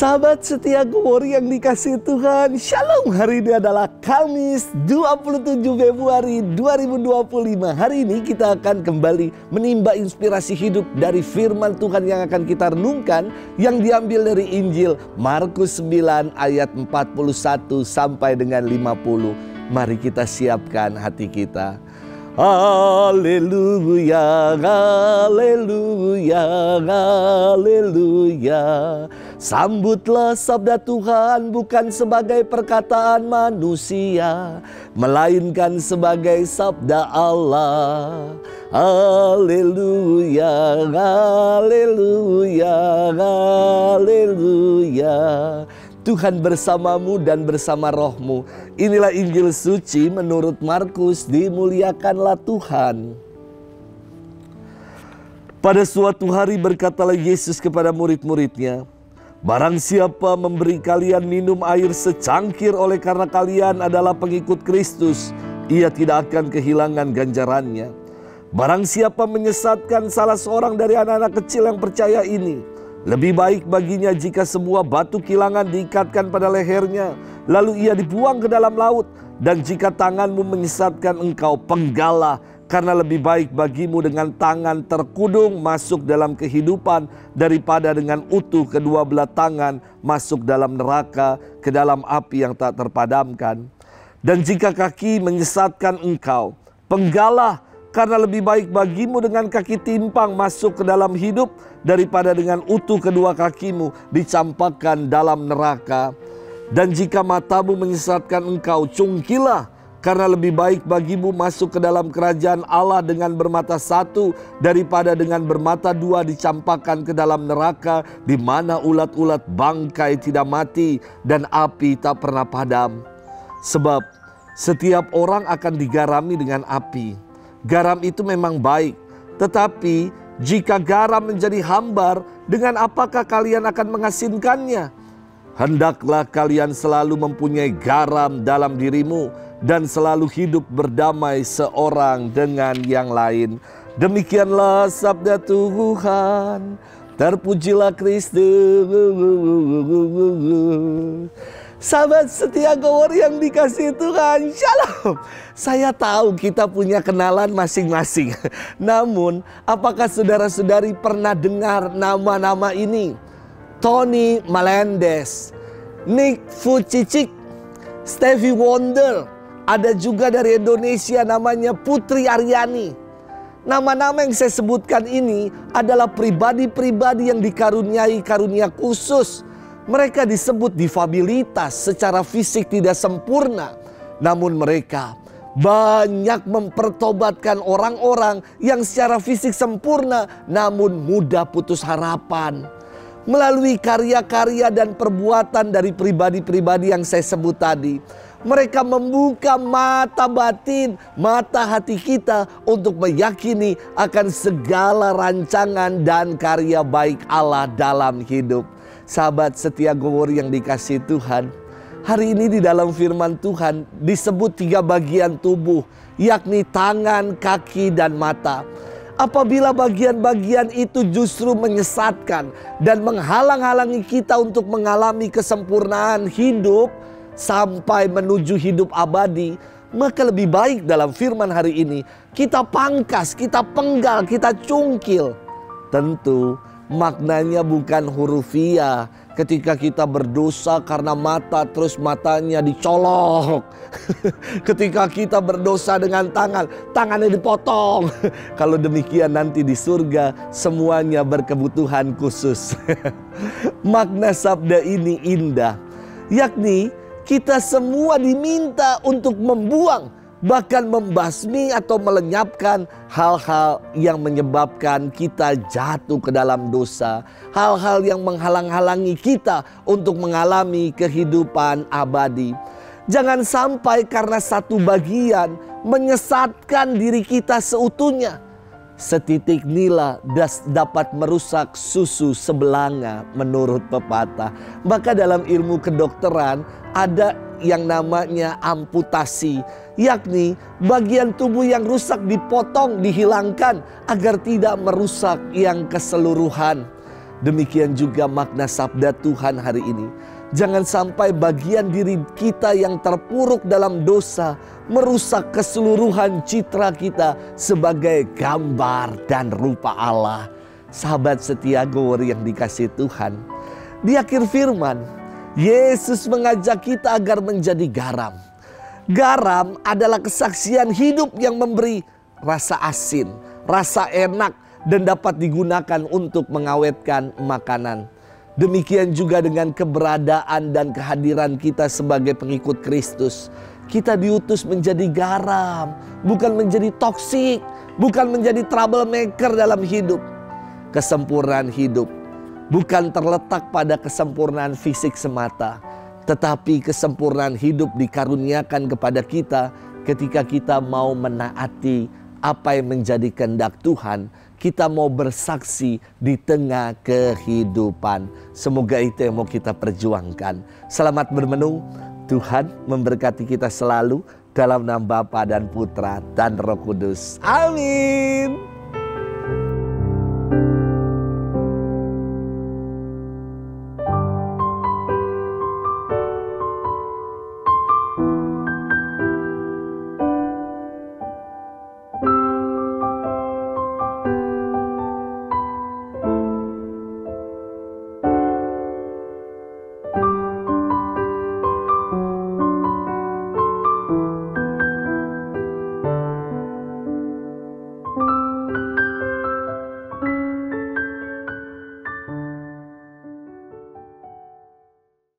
Sahabat setia Glory yang dikasihi Tuhan, Shalom. Hari ini adalah Kamis 27 Februari 2025. Hari ini kita akan kembali menimba inspirasi hidup dari firman Tuhan yang akan kita renungkan, yang diambil dari Injil Markus 9 ayat 41 sampai dengan 50. Mari kita siapkan hati kita. Haleluya, haleluya, haleluya. Sambutlah sabda Tuhan bukan sebagai perkataan manusia, melainkan sebagai sabda Allah. Haleluya, haleluya, haleluya. Tuhan bersamamu dan bersama rohmu. Inilah Injil suci menurut Markus. Dimuliakanlah Tuhan. Pada suatu hari berkatalah Yesus kepada murid-muridnya, barang siapa memberi kalian minum air secangkir oleh karena kalian adalah pengikut Kristus, ia tidak akan kehilangan ganjarannya. Barang siapa menyesatkan salah seorang dari anak-anak kecil yang percaya ini, lebih baik baginya jika sebuah batu kilangan diikatkan pada lehernya, lalu ia dibuang ke dalam laut. Dan jika tanganmu menyesatkan engkau, penggalah, karena lebih baik bagimu dengan tangan terkudung masuk dalam kehidupan, daripada dengan utuh kedua belah tangan masuk dalam neraka, ke dalam api yang tak terpadamkan. Dan jika kaki menyesatkan engkau, penggalah, karena lebih baik bagimu dengan kaki timpang masuk ke dalam hidup, daripada dengan utuh kedua kakimu dicampakkan dalam neraka. Dan jika matamu menyesatkan engkau, cungkilah, karena lebih baik bagimu masuk ke dalam kerajaan Allah dengan bermata satu, daripada dengan bermata dua dicampakkan ke dalam neraka, di mana ulat-ulat bangkai tidak mati dan api tak pernah padam. Sebab setiap orang akan digarami dengan api. Garam itu memang baik, tetapi jika garam menjadi hambar, dengan apakah kalian akan mengasinkannya? Hendaklah kalian selalu mempunyai garam dalam dirimu, dan selalu hidup berdamai seorang dengan yang lain. Demikianlah sabda Tuhan. Terpujilah Kristus. Sahabat setia Glory yang dikasihi Tuhan, Shalom. Saya tahu kita punya kenalan masing-masing. Namun, apakah saudara-saudari pernah dengar nama-nama ini? Tony Melendez, Nick Vujicic, Stevie Wonder. Ada juga dari Indonesia namanya Putri Aryani. Nama-nama yang saya sebutkan ini adalah pribadi-pribadi yang dikaruniai karunia khusus. Mereka disebut difabilitas, secara fisik tidak sempurna. Namun mereka banyak mempertobatkan orang-orang yang secara fisik sempurna namun mudah putus harapan. Melalui karya-karya dan perbuatan dari pribadi-pribadi yang saya sebut tadi, mereka membuka mata batin, mata hati kita untuk meyakini akan segala rancangan dan karya baik Allah dalam hidup. Sahabat setia Glory yang dikasihi Tuhan, hari ini di dalam firman Tuhan disebut 3 bagian tubuh, yakni tangan, kaki, dan mata. Apabila bagian-bagian itu justru menyesatkan dan menghalang-halangi kita untuk mengalami kesempurnaan hidup sampai menuju hidup abadi, maka lebih baik dalam firman hari ini kita pangkas, kita penggal, kita cungkil. Tentu maknanya bukan hurufiah. Ketika kita berdosa karena mata, terus matanya dicolok. Ketika kita berdosa dengan tangan, tangannya dipotong. Kalau demikian nanti di surga semuanya berkebutuhan khusus. Makna sabda ini indah, yakni kita semua diminta untuk membuang, bahkan membasmi atau melenyapkan hal-hal yang menyebabkan kita jatuh ke dalam dosa. Hal-hal yang menghalang-halangi kita untuk mengalami kehidupan abadi. Jangan sampai karena satu bagian menyesatkan diri kita seutuhnya. Setitik nila dapat merusak susu sebelanga menurut pepatah. Maka dalam ilmu kedokteran ada yang namanya amputasi, yakni bagian tubuh yang rusak dipotong, dihilangkan agar tidak merusak yang keseluruhan. Demikian juga makna sabda Tuhan hari ini. Jangan sampai bagian diri kita yang terpuruk dalam dosa merusak keseluruhan citra kita sebagai gambar dan rupa Allah. Sahabat setia Gower yang dikasihi Tuhan, di akhir firman, Yesus mengajak kita agar menjadi garam. Garam adalah kesaksian hidup yang memberi rasa asin, rasa enak, dan dapat digunakan untuk mengawetkan makanan. Demikian juga dengan keberadaan dan kehadiran kita sebagai pengikut Kristus. Kita diutus menjadi garam, bukan menjadi toksik, bukan menjadi troublemaker dalam hidup. Kesempurnaan hidup bukan terletak pada kesempurnaan fisik semata, tetapi kesempurnaan hidup dikaruniakan kepada kita ketika kita mau menaati apa yang menjadi kehendak Tuhan. Kita mau bersaksi di tengah kehidupan. Semoga itu yang mau kita perjuangkan. Selamat bermenung. Tuhan memberkati kita selalu dalam nama Bapa dan Putra dan Roh Kudus. Amin.